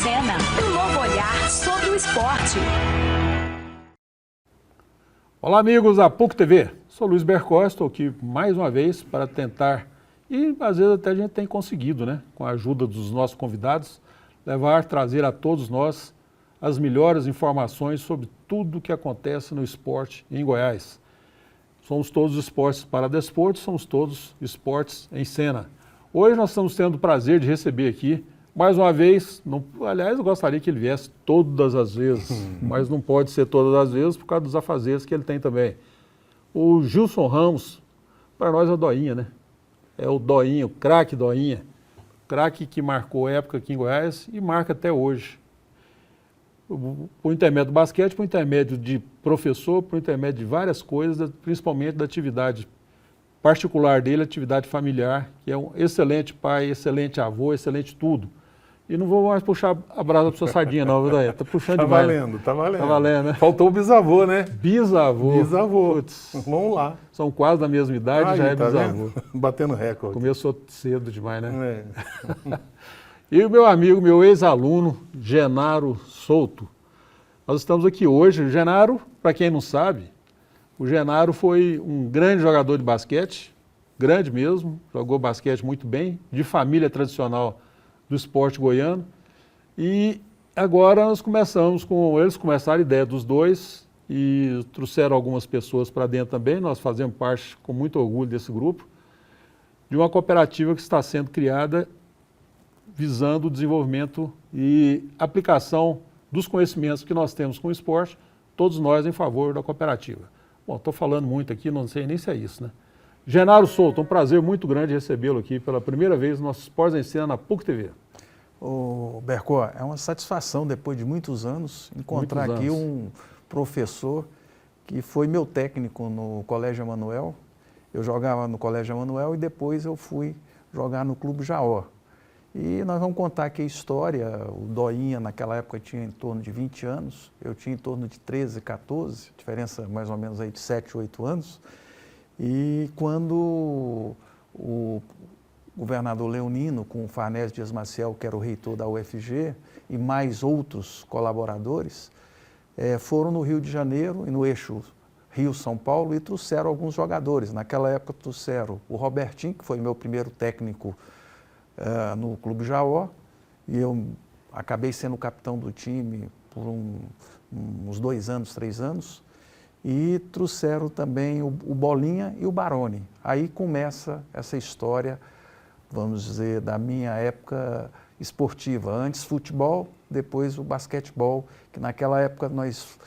cena, um novo olhar sobre o esporte. Olá, amigos da PUC TV. Sou Luiz Bercó, estou aqui mais uma vez para tentar, e às vezes até a gente tem conseguido, né, com a ajuda dos nossos convidados, trazer a todos nós as melhores informações sobre tudo o que acontece no esporte em Goiás. Somos todos esportes para desporto, somos todos esportes em cena. Hoje nós estamos tendo o prazer de receber aqui, mais uma vez, aliás, eu gostaria que ele viesse todas as vezes, mas não pode ser todas as vezes por causa dos afazeres que ele tem também. O Gilson Ramos, para nós é o Doinha, né? É o Doinha, o craque Doinha. Craque que marcou época aqui em Goiás e marca até hoje. Por intermédio do basquete, por intermédio de professor, por intermédio de várias coisas, principalmente da atividade particular dele, atividade familiar, que é um excelente pai, excelente avô, excelente tudo. E não vou mais puxar a brasa para sua sardinha, não, Doinha. Tá puxando demais. Tá valendo. Tá valendo, né? Faltou o bisavô, né? Bisavô. Putz. Vamos lá. São quase da mesma idade, Aí, já é tá bisavô. vendo? Batendo recorde. Começou cedo demais, né? É. E o meu amigo, meu ex-aluno, Genaro Souto. Nós estamos aqui hoje. O Genaro, para quem não sabe, o Genaro foi um grande jogador de basquete, grande mesmo, jogou basquete muito bem, de família tradicional do esporte goiano. E agora eles começaram a ideia dos dois e trouxeram algumas pessoas para dentro também. Nós fazemos parte, com muito orgulho, desse grupo, de uma cooperativa que está sendo criada visando o desenvolvimento e aplicação dos conhecimentos que nós temos com o esporte, todos nós em favor da cooperativa. Bom, estou falando muito aqui, não sei nem se é isso, né? Genaro Souto, um prazer muito grande recebê-lo aqui pela primeira vez no nosso Esportes em Cena na PUC TV. Ô, Bercó, é uma satisfação, depois de muitos anos, encontrar aqui um professor que foi meu técnico no Colégio Emanuel. Eu jogava no Colégio Emanuel e depois eu fui jogar no Clube Jaó. E nós vamos contar aqui a história. O Doinha, naquela época, tinha em torno de 20 anos, eu tinha em torno de 13, 14, diferença mais ou menos aí de 7, 8 anos. E quando o governador Leonino, com o Farnese Dias Maciel, que era o reitor da UFG, e mais outros colaboradores, foram no Rio de Janeiro e no eixo Rio-São Paulo e trouxeram alguns jogadores. Naquela época trouxeram o Robertinho, que foi meu primeiro técnico no Clube Jaó, e eu acabei sendo o capitão do time por uns 2 anos, 3 anos, e trouxeram também o Bolinha e o Baroni. Aí começa essa história, vamos dizer, da minha época esportiva. Antes futebol, depois o basquetebol, que naquela época nós,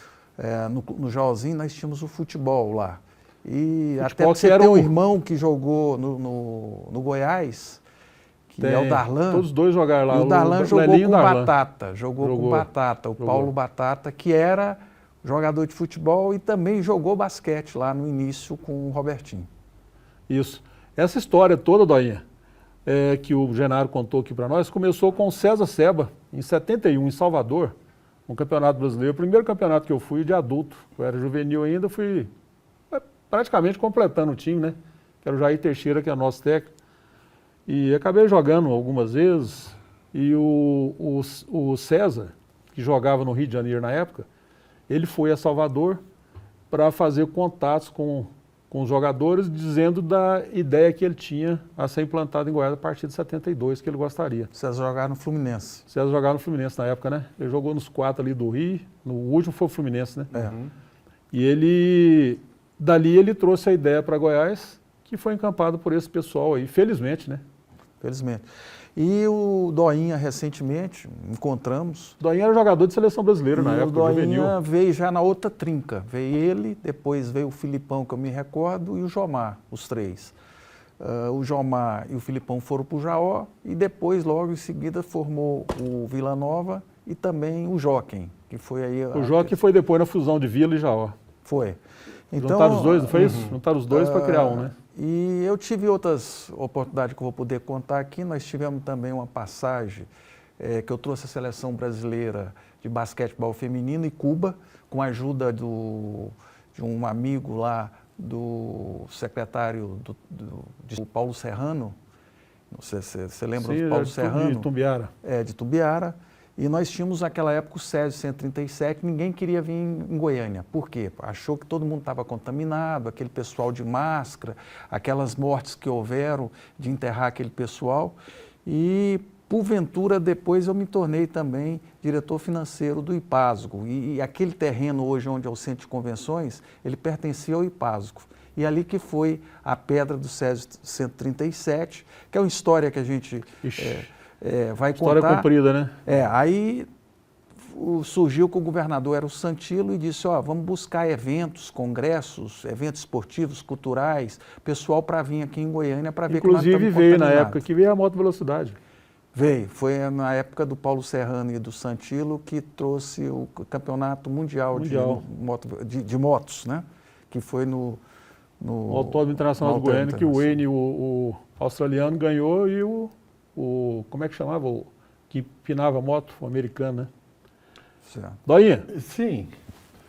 no Jaózinho, nós tínhamos o futebol lá. E futebol, até você ter um irmão que jogou no Goiás, que é o Darlan. Todos os dois jogaram lá. E o Darlan jogou com Batata, jogou com Batata, Paulo Batata, que era jogador de futebol e também jogou basquete lá no início com o Robertinho. Isso. Essa história toda, Doinha, que o Genaro contou aqui para nós, começou com o César Seba, em 71, em Salvador, um campeonato brasileiro. O primeiro campeonato que eu fui de adulto, eu era juvenil ainda, fui praticamente completando o time, né? Que era o Jair Teixeira, que é nosso técnico. E acabei jogando algumas vezes, e o César, que jogava no Rio de Janeiro na época, ele foi a Salvador para fazer contatos com os jogadores, dizendo da ideia que ele tinha a ser implantado em Goiás a partir de 72, que ele gostaria. César jogava no Fluminense. César jogava no Fluminense na época, né? Ele jogou nos 4 ali do Rio, no último foi o Fluminense, né? E dali ele trouxe a ideia para Goiás, que foi encampado por esse pessoal aí, felizmente, né? Felizmente. E o Doinha, recentemente, encontramos. Doinha era jogador de seleção brasileira na época, juvenil. O Doinha veio já na outra trinca. Veio ele, depois veio o Filipão, que eu me recordo, e o Jomar, os 3. O Jomar e o Filipão foram para o Jaó e depois, logo em seguida, formou o Vila Nova e também o Joaquim, que foi aí... O Joaquim foi depois na fusão de Vila e Jaó. Foi. Então, juntaram os dois, não foi isso? Juntaram os dois para criar um, né? E eu tive outras oportunidades que eu vou poder contar aqui. Nós tivemos também uma passagem que eu trouxe a seleção brasileira de basquetebol feminino em Cuba, com a ajuda de um amigo lá, do secretário de Paulo Serrano. Não sei se você lembra do Paulo Serrano? De Tumbiara. De Tumbiara. E nós tínhamos naquela época o Césio 137, ninguém queria vir em Goiânia. Por quê? Achou que todo mundo estava contaminado, aquele pessoal de máscara, aquelas mortes que houveram de enterrar aquele pessoal. E, porventura, depois eu me tornei também diretor financeiro do IPASGO. E aquele terreno hoje, onde é o Centro de Convenções, ele pertencia ao IPASGO. E ali que foi a pedra do Césio 137, que é uma história que a gente vai contar. História comprida, né? Aí surgiu que o governador era o Santilo e disse, vamos buscar eventos, congressos, eventos esportivos, culturais, pessoal para vir aqui em Goiânia para ver como nós estamos Inclusive veio na época que veio a moto velocidade. Veio, foi na época do Paulo Serrano e do Santilo que trouxe o campeonato mundial. De motos, né? Que foi no Autódromo Internacional de Goiânia, que o Wayne, o australiano, ganhou e como é que chamava? O que empinava a moto, o americano, né? Certo. Doinha, Sim.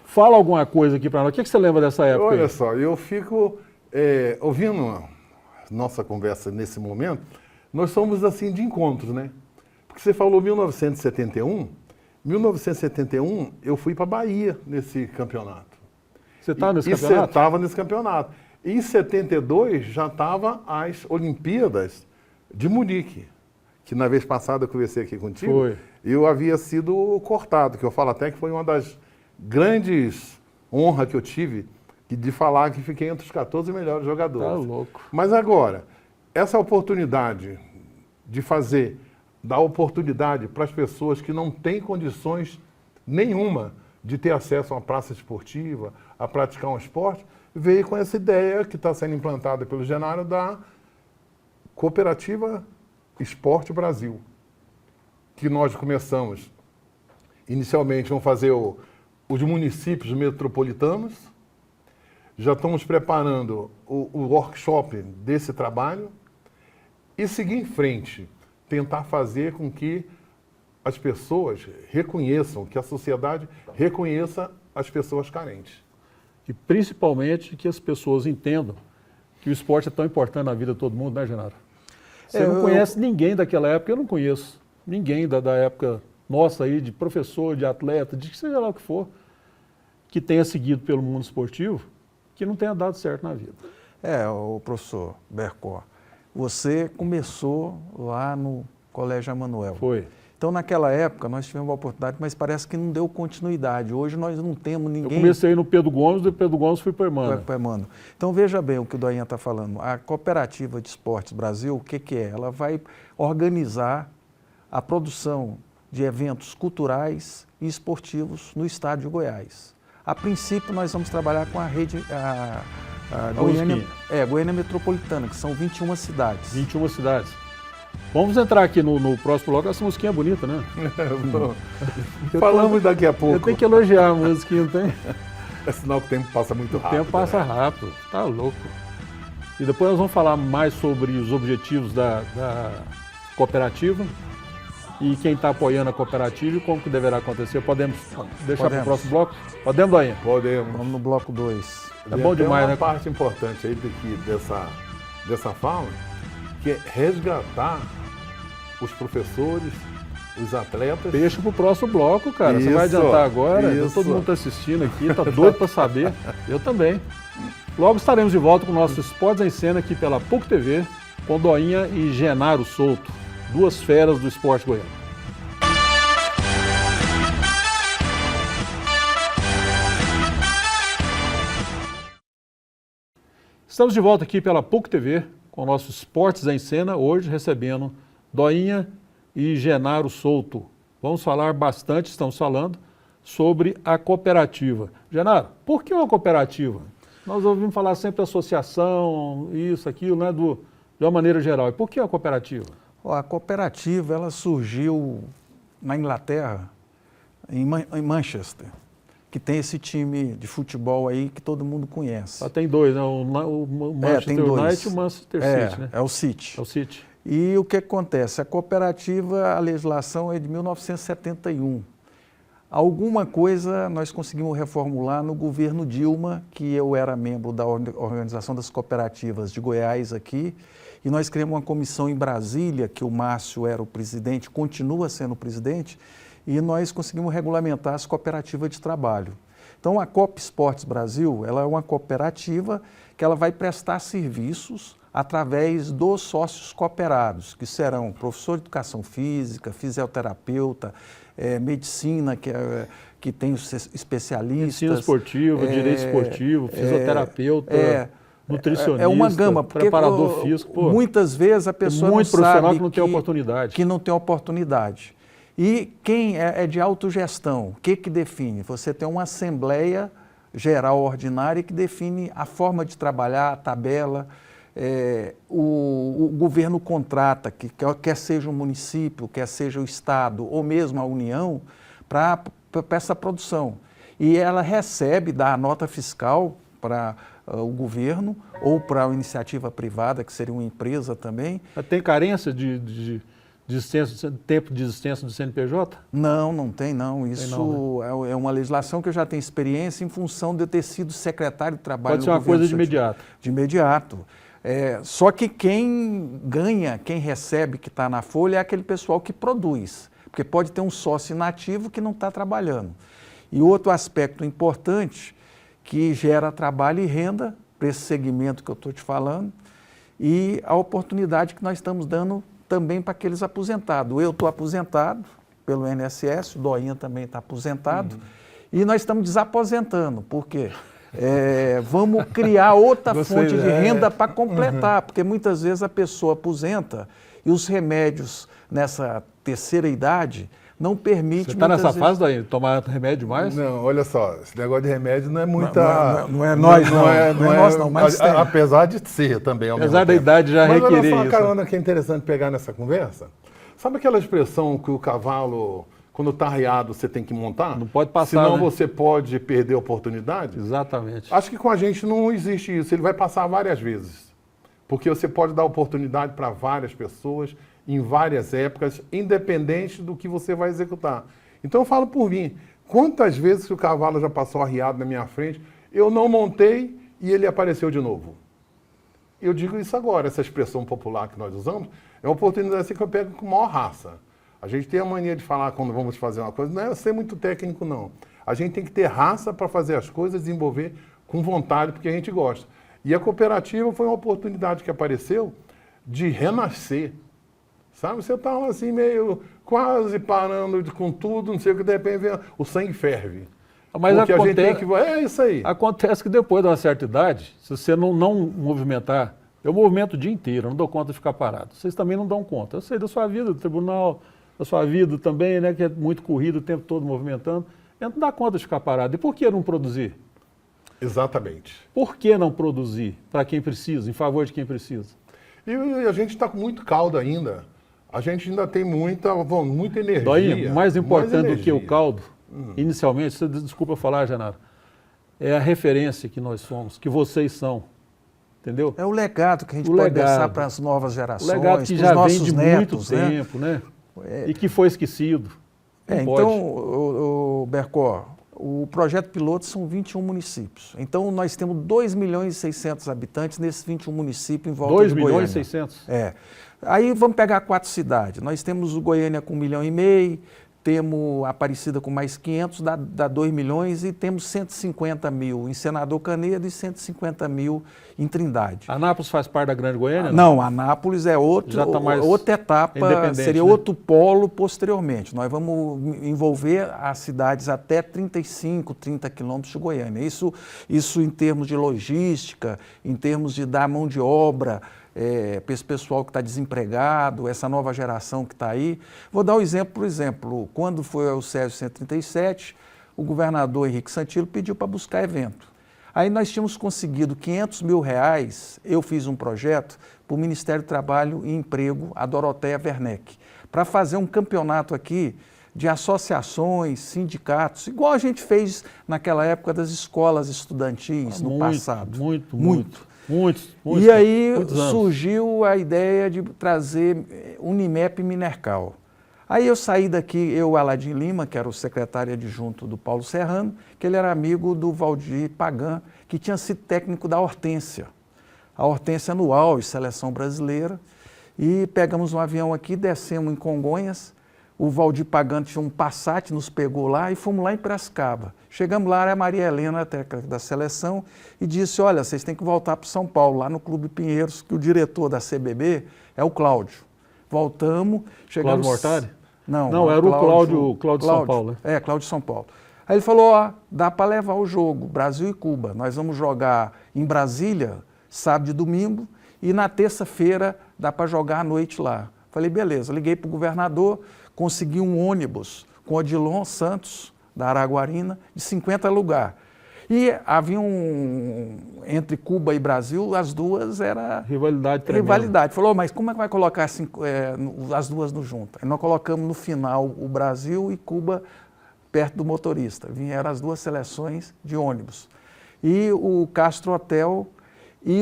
fala alguma coisa aqui para nós. O que você lembra dessa época? Olha aí? só, eu fico ouvindo a nossa conversa nesse momento, nós somos assim de encontros, né? Porque você falou 1971, eu fui para Bahia nesse campeonato. Você estava nesse Você campeonato? estava nesse campeonato. Em 72 já estava as Olimpíadas de Munique, que na vez passada eu conversei aqui contigo. Foi. Eu havia sido cortado, que eu falo até que foi uma das grandes honras que eu tive de falar que fiquei entre os 14 melhores jogadores. Tá louco. Mas agora, essa oportunidade de dar oportunidade para as pessoas que não têm condições nenhuma de ter acesso a uma praça esportiva, a praticar um esporte, veio com essa ideia que está sendo implantada pelo Genaro da Cooperativa Esporte Brasil, que nós começamos, inicialmente vamos fazer os municípios metropolitanos, já estamos preparando o workshop desse trabalho e seguir em frente, tentar fazer com que as pessoas reconheçam, que a sociedade reconheça as pessoas carentes. E principalmente que as pessoas entendam que o esporte é tão importante na vida de todo mundo, né, Genaro? Você não conhece ninguém daquela época, eu não conheço ninguém da época nossa aí, de professor, de atleta, de que seja lá o que for, que tenha seguido pelo mundo esportivo, que não tenha dado certo na vida. O professor Bercó, você começou lá no Colégio Emanuel. Foi. Então, naquela época, nós tivemos a oportunidade, mas parece que não deu continuidade. Hoje nós não temos ninguém... Eu comecei no Pedro Gomes, do Pedro Gomes fui para o Emano. Então, veja bem o que o Doinha está falando. A Cooperativa de Esportes Brasil, o que é? Ela vai organizar a produção de eventos culturais e esportivos no estado de Goiás. A princípio, nós vamos trabalhar com a rede... Goiânia Metropolitana, que são 21 cidades. 21 cidades. Vamos entrar aqui no próximo bloco. Essa musiquinha é bonita, né? Falamos daqui a pouco. Eu tenho que elogiar a musiquinha, não tem? É sinal que o tempo passa muito rápido. O tempo passa rápido, tá louco. E depois nós vamos falar mais sobre os objetivos da cooperativa e quem está apoiando a cooperativa e como que deverá acontecer. Podemos deixar para o próximo bloco? Podemos, Doinha? Podemos. Vamos no bloco 2. É bom demais, uma né? parte importante aí dessa fala, que é resgatar os professores, os atletas. Deixa pro próximo bloco, cara. Você vai adiantar agora? Todo mundo está assistindo aqui, tá doido para saber. Eu também. Logo estaremos de volta com nossos Esportes em Cena aqui pela PUC TV, com Doinha e Genaro Souto, duas feras do esporte goiano. Estamos de volta aqui pela PUC TV, com nossos Esportes em Cena, hoje recebendo Doinha e Genaro Souto. Vamos falar bastante, estamos falando, sobre a cooperativa. Genaro, por que uma cooperativa? Nós ouvimos falar sempre associação, isso, aquilo, né, de uma maneira geral. E por que a cooperativa? A cooperativa ela surgiu na Inglaterra, em Manchester, que tem esse time de futebol aí que todo mundo conhece. Só tem dois, né? O Manchester United e o Manchester City, né? É o City. É o City. E o que acontece? A cooperativa, a legislação é de 1971. Alguma coisa nós conseguimos reformular no governo Dilma, que eu era membro da Organização das Cooperativas de Goiás aqui, e nós criamos uma comissão em Brasília, que o Márcio era o presidente, continua sendo o presidente, e nós conseguimos regulamentar as cooperativas de trabalho. Então, a Coop Esportes Brasil, ela é uma cooperativa que ela vai prestar serviços através dos sócios cooperados, que serão professor de educação física, fisioterapeuta, medicina, que tem os especialistas. Medicina esportiva, direito esportivo, fisioterapeuta, nutricionista, é uma gama, porque preparador físico. Pô, muitas vezes a pessoa muito não profissional sabe que não tem oportunidade. Que não tem oportunidade. E quem é de autogestão, o que define? Você tem uma assembleia geral ordinária que define a forma de trabalhar, a tabela. O governo contrata, quer seja o município, quer seja o Estado ou mesmo a União, para essa produção. E ela recebe, dá a nota fiscal para o governo ou para a iniciativa privada, que seria uma empresa também. Tem carência de tempo de existência do CNPJ? Não, não tem não. Isso é uma legislação que eu já tenho experiência em função de eu ter sido secretário de trabalho. Pode ser uma coisa de imediato. De imediato. Só que quem ganha, quem recebe, que está na folha, é aquele pessoal que produz. Porque pode ter um sócio inativo que não está trabalhando. E outro aspecto importante, que gera trabalho e renda para esse segmento que eu estou te falando, e a oportunidade que nós estamos dando também para aqueles aposentados. Eu estou aposentado pelo INSS, o Doinha também está aposentado, e nós estamos desaposentando. Por quê? Vamos criar outra fonte de renda para completar, porque muitas vezes a pessoa aposenta e os remédios nessa terceira idade não permitem. Você está nessa fase daí, tomar remédio demais? Não, olha só, esse negócio de remédio não é muita. Não é nós, não, mas tem. Apesar de ser também. Apesar da idade já requerer isso. Mas olha só uma carona que é interessante pegar nessa conversa. Sabe aquela expressão que o cavalo, quando está arriado, você tem que montar? Não pode passar, senão né? você pode perder a oportunidade? Exatamente. Acho que com a gente não existe isso. Ele vai passar várias vezes. Porque você pode dar oportunidade para várias pessoas, em várias épocas, independente do que você vai executar. Então eu falo por mim, quantas vezes que o cavalo já passou arriado na minha frente, eu não montei e ele apareceu de novo. Eu digo isso agora, essa expressão popular que nós usamos, é uma oportunidade assim que eu pego com maior raça. A gente tem a mania de falar quando vamos fazer uma coisa, não é ser muito técnico não. A gente tem que ter raça para fazer as coisas, desenvolver com vontade, porque a gente gosta. E a cooperativa foi uma oportunidade que apareceu de renascer. Sabe, você estava assim meio quase parando com tudo, não sei o que, de repente vem, o sangue ferve. Mas porque a gente tem que... É isso aí. Acontece que depois de uma certa idade, se você não movimentar, eu movimento o dia inteiro, eu não dou conta de ficar parado. Vocês também não dão conta. Eu sei da sua vida, do tribunal, da sua vida também, né, que é muito corrido o tempo todo movimentando. Eu não dá conta de ficar parado. E por que não produzir? Exatamente. Por que não produzir para quem precisa, em favor de quem precisa? E a gente está com muito caldo ainda. A gente ainda tem muita energia. Doinha, mais importante do que o caldo, inicialmente, desculpa falar, Genaro, é a referência que nós somos, que vocês são. Entendeu? É o legado que a gente pode deixar para as novas gerações, o legado que já vem de muito tempo, né? E que foi esquecido. Então, Bercó, o projeto piloto são 21 municípios. Então, nós temos 2.600.000 habitantes nesses 21 municípios em volta de Goiânia. 2.600.000? Aí vamos pegar 4 cidades. Nós temos o Goiânia com 1,5 milhão, temos a Aparecida com mais 500, dá 2 milhões, e temos 150 mil em Senador Canedo e 150 mil em Trindade. Anápolis faz parte da Grande Goiânia? Não, Anápolis é outra etapa, seria outro polo posteriormente. Nós vamos envolver as cidades até 35, 30 quilômetros de Goiânia. Isso em termos de logística, em termos de dar mão de obra, para esse pessoal que está desempregado, essa nova geração que está aí. Vou dar um exemplo, por exemplo, quando foi o Sérgio 137, o governador Henrique Santilo pediu para buscar evento. Aí nós tínhamos conseguido R$500 mil, eu fiz um projeto para o Ministério do Trabalho e Emprego, a Doroteia Werneck, para fazer um campeonato aqui de associações, sindicatos, igual a gente fez naquela época das escolas estudantis no passado. Muito. E aí surgiu a ideia de trazer Unimep e Minercal. Aí eu saí daqui, eu, Aladim Lima, que era o secretário adjunto do Paulo Serrano, que ele era amigo do Valdir Pagan, que tinha sido técnico da Hortência. A Hortência no auge, seleção brasileira. E pegamos um avião aqui, descemos em Congonhas, o Valdir Pagano tinha um Passat, nos pegou lá e fomos lá em Piracicaba. Chegamos lá, era a Maria Helena, técnica da seleção, e disse, olha, vocês têm que voltar para São Paulo, lá no Clube Pinheiros, que o diretor da CBB é o Cláudio. Voltamos, chegamos... Cláudio Mortari? Não, era o Cláudio São Paulo. Né? É, Cláudio São Paulo. Aí ele falou, ó, dá para levar o jogo, Brasil e Cuba. Nós vamos jogar em Brasília, sábado e domingo, e na terça-feira dá para jogar à noite lá. Falei, beleza, liguei para o governador, consegui um ônibus com Odilon Santos, da Araguarina, de 50 lugares. E havia entre Cuba e Brasil, as duas era... Rivalidade tremenda. Rivalidade. Falou, mas como é que vai colocar as duas no junto? Aí nós colocamos no final o Brasil e Cuba perto do motorista. Vieram as duas seleções de ônibus. E o Castro Hotel e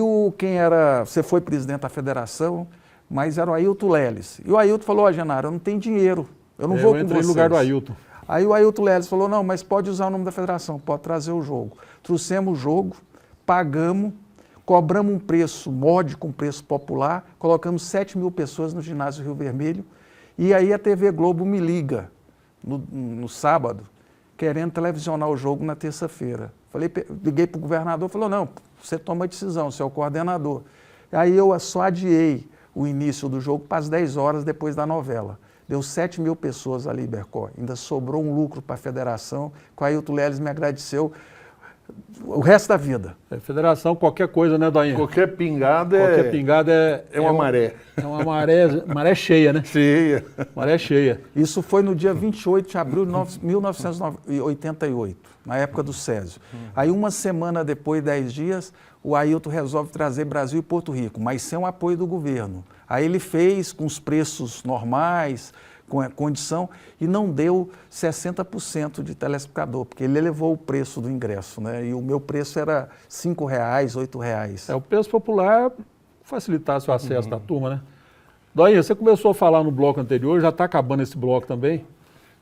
você foi presidente da federação, mas era o Ailton Leles. E o Ailton falou, Genaro, eu não tenho dinheiro, eu não vou com vocês. Eu entrei no lugar do Ailton. Aí o Ailton Leles falou, não, mas pode usar o nome da federação, pode trazer o jogo. Trouxemos o jogo, pagamos, cobramos um preço módico, um preço popular, colocamos 7 mil pessoas no ginásio Rio Vermelho, e aí a TV Globo me liga no sábado, querendo televisionar o jogo na terça-feira. Liguei para o governador, falou, não, você toma a decisão, você é o coordenador. Aí eu só adiei o início do jogo para as 10 horas depois da novela. Deu 7 mil pessoas ali, Bercó. Ainda sobrou um lucro para a federação, que o Ailton Leles me agradeceu o resto da vida. Federação, qualquer coisa, né, Doinha? Qualquer pingada é uma maré. É uma maré cheia, né? Cheia. Maré cheia. Isso foi no dia 28 de abril de 1988, na época do Césio. Aí uma semana depois, 10 dias, o Ailton resolve trazer Brasil e Porto Rico, mas sem o apoio do governo. Aí ele fez com os preços normais, com a condição, e não deu 60% de telespectador, porque ele elevou o preço do ingresso, né? E o meu preço era R$ 5, R$ 8. O preço popular facilitasse o acesso da turma, né? Doinha, você começou a falar no bloco anterior, já está acabando esse bloco também.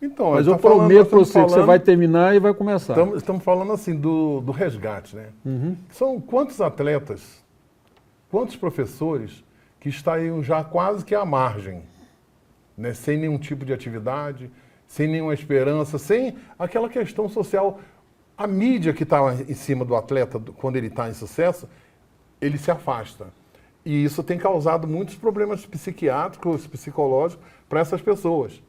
Então, mas eu prometo para você que você vai terminar e vai começar. Estamos falando assim do resgate, né? São quantos atletas, quantos professores que estariam já quase que à margem, né? Sem nenhum tipo de atividade, sem nenhuma esperança, sem aquela questão social. A mídia que está em cima do atleta, quando ele está em sucesso, ele se afasta. E isso tem causado muitos problemas psiquiátricos, psicológicos para essas pessoas.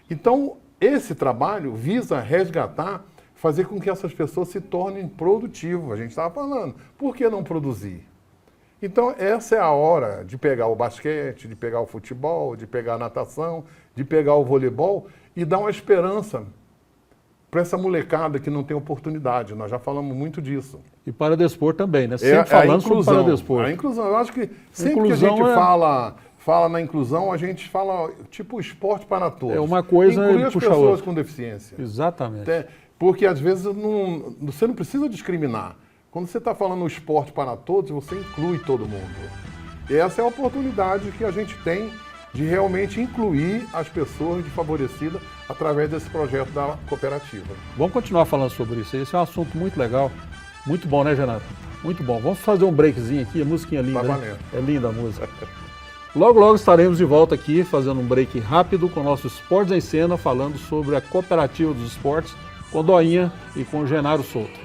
Então, esse trabalho visa resgatar, fazer com que essas pessoas se tornem produtivas. A gente estava falando, por que não produzir? Então, essa é a hora de pegar o basquete, de pegar o futebol, de pegar a natação, de pegar o voleibol e dar uma esperança para essa molecada que não tem oportunidade. Nós já falamos muito disso. E para desporto também, né? Sempre falando sobre para desporto. A inclusão. Eu acho que sempre que a gente fala na inclusão, a gente fala tipo esporte para todos. É uma coisa incluir as pessoas com deficiência. Exatamente. Porque às vezes você não precisa discriminar. Quando você está falando esporte para todos, você inclui todo mundo. E essa é a oportunidade que a gente tem de realmente incluir as pessoas desfavorecidas através desse projeto da cooperativa. Vamos continuar falando sobre isso. Esse é um assunto muito legal. Muito bom, né, Genaro? Muito bom. Vamos fazer um breakzinho aqui, a musiquinha linda, né? É linda a música. Logo, logo estaremos de volta aqui, fazendo um break rápido com o nosso Esportes em Cena, falando sobre a cooperativa dos esportes, com Doinha e com o Genaro Souto.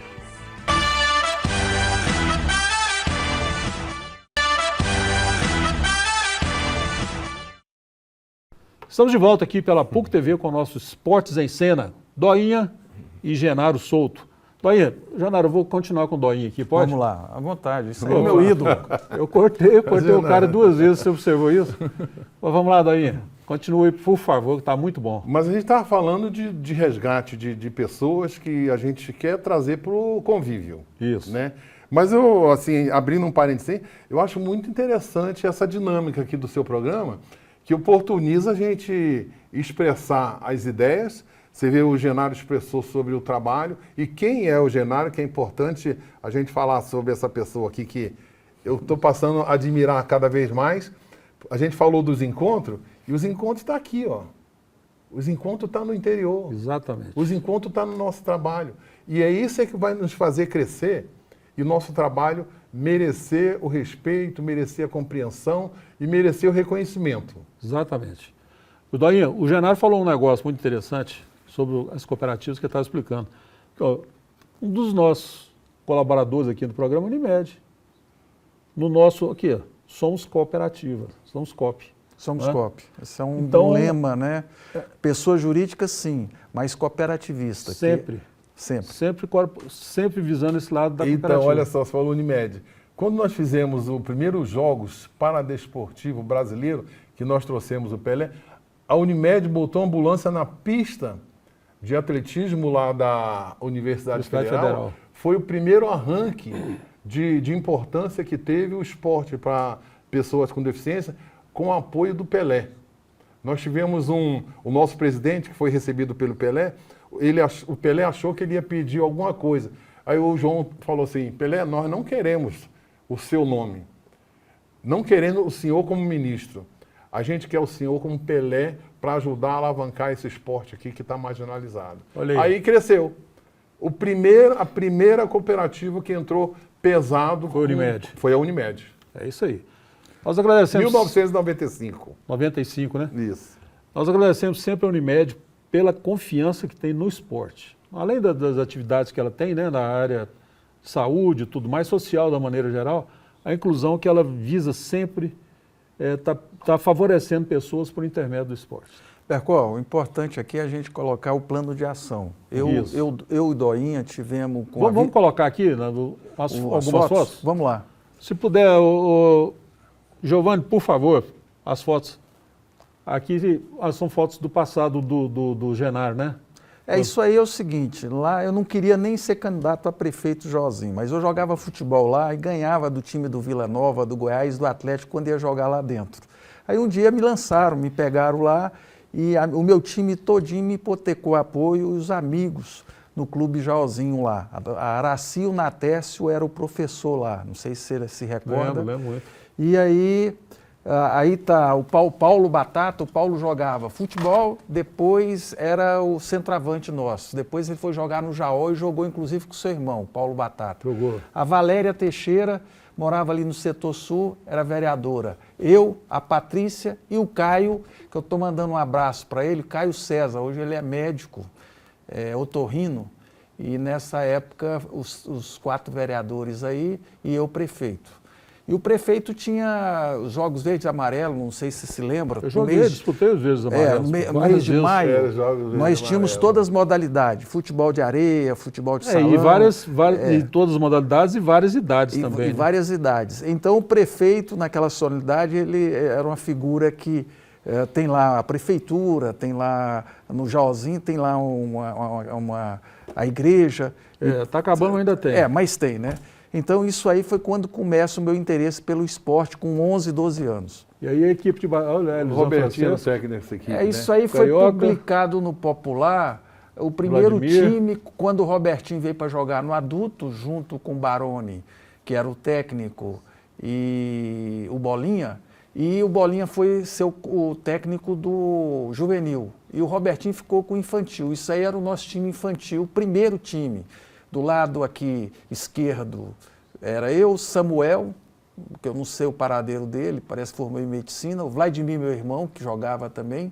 Estamos de volta aqui pela PUC TV com o nosso Esportes em Cena, Doinha e Genaro Souto. Doinha, Genaro, eu vou continuar com o Doinha aqui, pode? Vamos lá, à vontade, isso é o meu ídolo. Eu cortei o cara 2 vezes, você observou isso? Mas vamos lá, Doinha, continue, por favor, que está muito bom. Mas a gente estava falando de resgate de pessoas que a gente quer trazer para o convívio. Isso. Né? Mas eu, assim, abrindo um parênteses, eu acho muito interessante essa dinâmica aqui do seu programa, que oportuniza a gente expressar as ideias. Você vê o Genaro expressou sobre o trabalho. E quem é o Genaro, que é importante a gente falar sobre essa pessoa aqui, que eu estou passando a admirar cada vez mais. A gente falou dos encontros, e os encontros estão aqui, ó. Os encontros estão no interior. Exatamente. Os encontros estão no nosso trabalho. E é isso que vai nos fazer crescer e o nosso trabalho merecer o respeito, merecer a compreensão e merecer o reconhecimento. Exatamente. O Doinha, o Genaro falou um negócio muito interessante sobre as cooperativas que ele estava explicando. Então, um dos nossos colaboradores aqui do programa Unimed, no nosso, aqui, ó, somos cooperativa, somos COP. Somos né? COP. Esse é um Então, lema, né? Pessoa jurídica, sim, mas cooperativista. Sempre. Sempre visando esse lado da cooperativa. Então, olha só, você falou Unimed. Quando nós fizemos os primeiros Jogos Paradesportivo Brasileiro, que nós trouxemos o Pelé, a Unimed botou ambulância na pista de atletismo lá da Universidade Federal. Foi o primeiro arranque de importância que teve o esporte para pessoas com deficiência, com o apoio do Pelé. Nós tivemos o nosso presidente, que foi recebido pelo Pelé, o Pelé achou que ele ia pedir alguma coisa. Aí o João falou assim, Pelé, nós não queremos o seu nome, não querendo o senhor como ministro. A gente quer o senhor como Pelé para ajudar a alavancar esse esporte aqui que está marginalizado. Olha Aí cresceu. A primeira cooperativa que entrou pesado foi a Unimed. Foi a Unimed. É isso aí. Nós agradecemos... 1995. 95, né? Isso. Nós agradecemos sempre a Unimed pela confiança que tem no esporte. Além das atividades que ela tem, né, na área de saúde, tudo mais, social da maneira geral, a inclusão que ela visa sempre tá favorecendo pessoas por intermédio do esporte. Bercó, o importante aqui é a gente colocar o plano de ação. Eu e Doinha tivemos... Vamos colocar aqui algumas fotos? Vamos lá. Se puder, Giovanni, por favor, as fotos. Aqui são fotos do passado do Genaro, né? Isso aí é o seguinte, lá eu não queria nem ser candidato a prefeito Josinho, mas eu jogava futebol lá e ganhava do time do Vila Nova, do Goiás, do Atlético, quando ia jogar lá dentro. Aí um dia me pegaram lá e o meu time todinho me hipotecou apoio e os amigos no Clube Josinho lá. A Araci, o Natécio era o professor lá, não sei se você se recorda. Lembro muito. E aí tá o Paulo Batata, o Paulo jogava futebol, depois era o centroavante nosso. Depois ele foi jogar no Jaó e jogou inclusive com seu irmão, Paulo Batata. Jogou. A Valéria Teixeira morava ali no setor sul, era vereadora. Eu, a Patrícia e o Caio, que eu estou mandando um abraço para ele, Caio César, hoje ele é médico, otorrino, e nessa época os 4 vereadores aí e eu prefeito. E o prefeito tinha os Jogos Verdes e Amarelo, não sei se se lembra. Eu disputei os Verdes e Amarelos. No mês de maio, nós tínhamos todas as modalidades, futebol de areia, futebol de salão. E todas as modalidades e várias idades também. E várias idades. Então o prefeito, naquela solenidade, ele era uma figura que tem lá a prefeitura, tem lá no Jaozinho, tem lá a igreja. Está acabando, ainda tem. Mas tem, né? Então, isso aí foi quando começa o meu interesse pelo esporte, com 11, 12 anos. E aí a equipe de... Olha, o Robertinho é técnico dessa equipe, Isso aí foi publicado no Popular, o primeiro time, quando o Robertinho veio para jogar no adulto, junto com o Baroni, que era o técnico, e o Bolinha, e o Bolinha foi ser o técnico do juvenil, e o Robertinho ficou com o infantil. Isso aí era o nosso time infantil, o primeiro time. Do lado aqui esquerdo era eu, Samuel, que eu não sei o paradeiro dele, parece que formou em medicina, o Vladimir, meu irmão, que jogava também,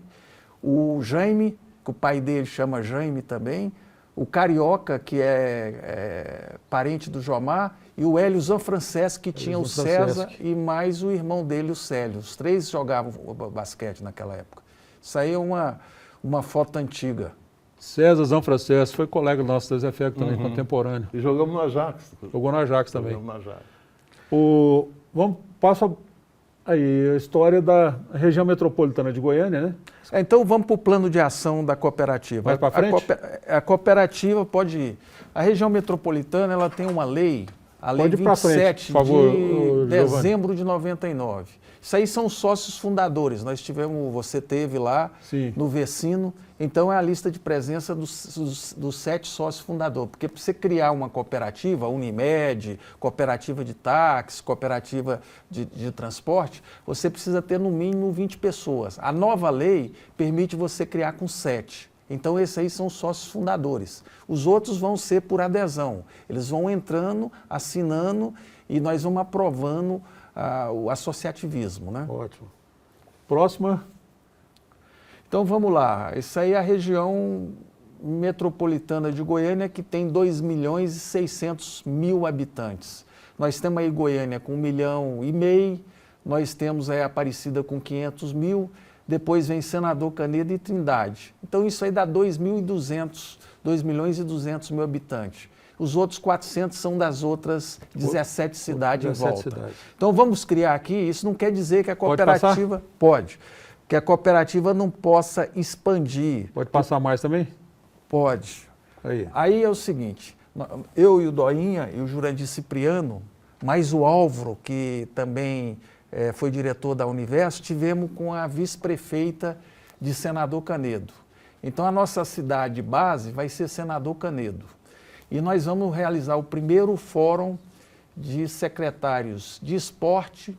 o Jaime, que o pai dele chama Jaime também, o Carioca, que é parente do Jomar, e o Hélio Zanfrancesco, que tinha o César, e mais o irmão dele, o Célio. Os 3 jogavam basquete naquela época. Isso aí é uma foto antiga. César Zanfrancesco foi colega do nosso Zé também, contemporâneo. E jogamos no Ajax. Jogou no Ajax também. Jogamos no Ajax. Passa aí a história da região metropolitana de Goiânia, né? Então vamos para o plano de ação da cooperativa. Vai para frente? A cooperativa pode ir. A região metropolitana ela tem uma lei, a lei 27 de dezembro de 99. Isso aí são sócios fundadores. Você teve lá no Vecino, então é a lista de presença dos 7 sócios fundadores. Porque para você criar uma cooperativa, Unimed, cooperativa de táxi, cooperativa de transporte, você precisa ter no mínimo 20 pessoas. A nova lei permite você criar com 7. Então esses aí são os sócios fundadores. Os outros vão ser por adesão. Eles vão entrando, assinando e nós vamos aprovando o associativismo, né? Ótimo. Próxima. Então vamos lá, isso aí é a região metropolitana de Goiânia, que tem 2.600.000 habitantes. Nós temos aí Goiânia com 1,5 milhão, nós temos aí Aparecida com 500.000, depois vem Senador Canedo e Trindade. Então isso aí dá 2.200.000 habitantes. Os outros 400 são das outras 17 cidades em volta. Então vamos criar aqui, isso não quer dizer que a cooperativa... Pode. Que a cooperativa não possa expandir. Pode passar mais também? Pode. Aí é o seguinte, eu e o Doinha e o Jurandir Cipriano, mais o Álvaro, que também foi diretor da Universo, tivemos com a vice-prefeita de Senador Canedo. Então a nossa cidade base vai ser Senador Canedo. E nós vamos realizar o primeiro fórum de secretários de esporte,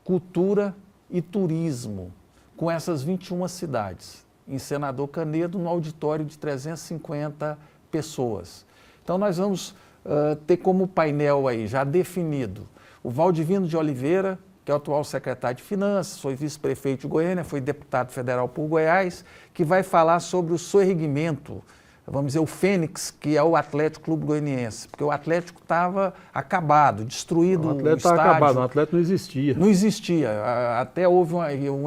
cultura e turismo, com essas 21 cidades, em Senador Canedo, no auditório de 350 pessoas. Então nós vamos ter como painel aí, já definido, o Valdivino de Oliveira, que é o atual secretário de Finanças, foi vice-prefeito de Goiânia, foi deputado federal por Goiás, que vai falar sobre o sorregimento, vamos dizer, o Fênix, que é o Atlético Clube Goianiense, porque o Atlético estava acabado, destruído. O Atlético estava acabado, o Atlético não existia. Não existia, até houve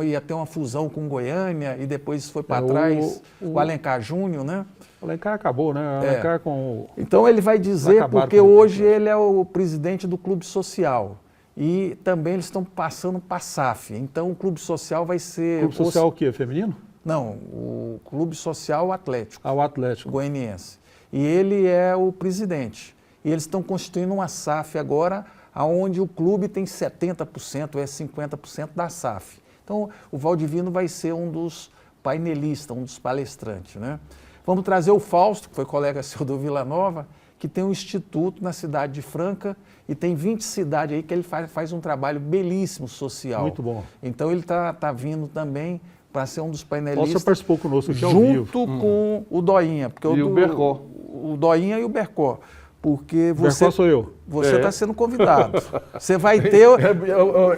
ia ter uma fusão com Goiânia e depois foi para trás o Alencar Júnior, né? O Alencar acabou, né? O Alencar com Então ele vai dizer, porque hoje ele é o presidente do Clube Social. E também eles estão passando para a SAF. Então o Clube Social vai ser... Clube Social o quê? Feminino? Não, o Clube Social Atlético. O Atlético. Goianiense. E ele é o presidente. E eles estão constituindo uma SAF agora, onde o clube tem 70% ou 50% da SAF. Então o Valdivino vai ser um dos painelistas, um dos palestrantes, né? Vamos trazer o Fausto, que foi colega seu do Vila Nova, que tem um instituto na cidade de Franca e tem 20 cidades aí que ele faz um trabalho belíssimo social. Muito bom. Então ele tá vindo também para ser um dos painelistas. Você participou conosco aqui ao vivo. Junto com o Doinha. Porque o Bercó. O Doinha e o Bercó. Porque você... Bercó sou eu. Você está sendo convidado. Você vai ter...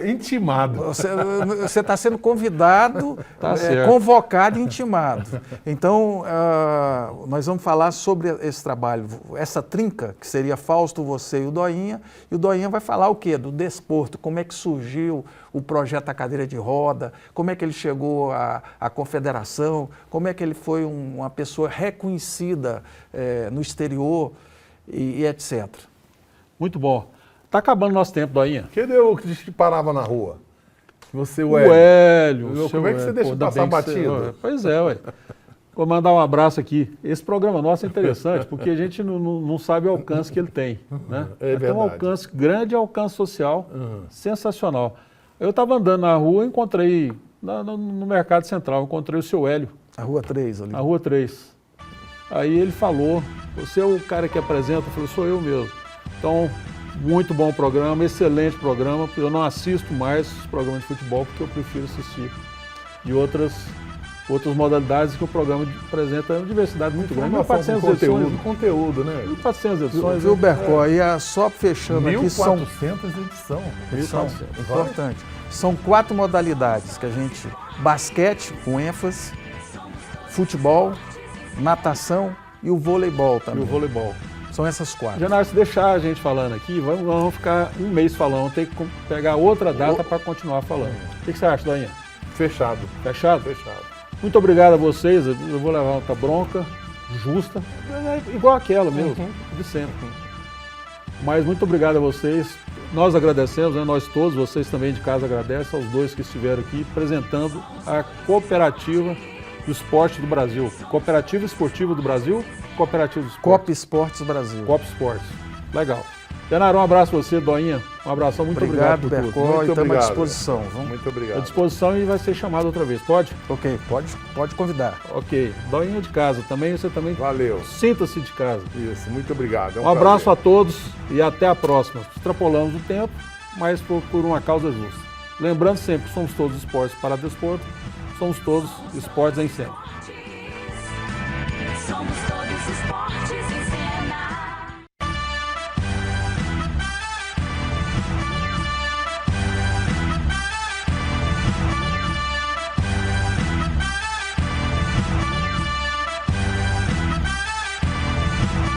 Intimado. Você está sendo convidado, convocado e intimado. Então, nós vamos falar sobre esse trabalho, essa trinca, que seria Fausto, você e o Doinha. E o Doinha vai falar o quê? Do desporto, como é que surgiu o projeto da cadeira de roda, como é que ele chegou à confederação, como é que ele foi uma pessoa reconhecida no exterior e etc. Muito bom. Está acabando o nosso tempo, Doinha. Cadê o que parava na rua? Você, o Hélio. Como é que você deixa passar batido? Pois é, ué. Vou mandar um abraço aqui. Esse programa nosso é interessante, porque a gente não sabe o alcance que ele tem. Né? Tem um alcance grande, alcance social, sensacional. Eu estava andando na rua, encontrei, no Mercado Central, encontrei o seu Hélio. A Rua 3 ali. A Rua 3. Aí ele falou, você é o cara que apresenta? Eu falei, sou eu mesmo. Então, muito bom programa, excelente programa. Eu não assisto mais os programas de futebol porque eu prefiro assistir de outras modalidades que o programa apresenta uma diversidade muito grande. 1.400 edições. Conteúdo, né? 1.400 edições. Viu, Bercó? E só fechando aqui, são 1.400 edições. Importante. São 4 modalidades que a gente... Basquete, com ênfase, futebol, natação e o voleibol também. E o voleibol. São essas 4. Janário, se deixar a gente falando aqui, vamos ficar um mês falando, tem que pegar outra data para continuar falando. O que você acha, Doinha? Fechado. Fechado? Fechado. Muito obrigado a vocês, eu vou levar outra bronca justa, igual aquela mesmo, de sempre. Mas muito obrigado a vocês, nós agradecemos, né? Nós todos, vocês também de casa agradecem aos dois que estiveram aqui apresentando a Cooperativa do Esporte do Brasil. Cooperativa Esportiva do Brasil, Cooperativa do Esporte. Cop Esportes Brasil. Cop Esportes. Legal. Janário, um abraço a você, Doinha. Um abração, muito obrigado por Bercó, tudo. Muito estamos à disposição. Muito obrigado. À disposição e vai ser chamado outra vez, pode? Ok, pode convidar. Ok. Doinha de casa, você também. Valeu. Sinta-se de casa. Isso, muito obrigado. Um abraço a todos e até a próxima. Extrapolamos o tempo, mas por uma causa justa. Lembrando sempre que somos todos esportes para desporto, somos todos esportes em cena.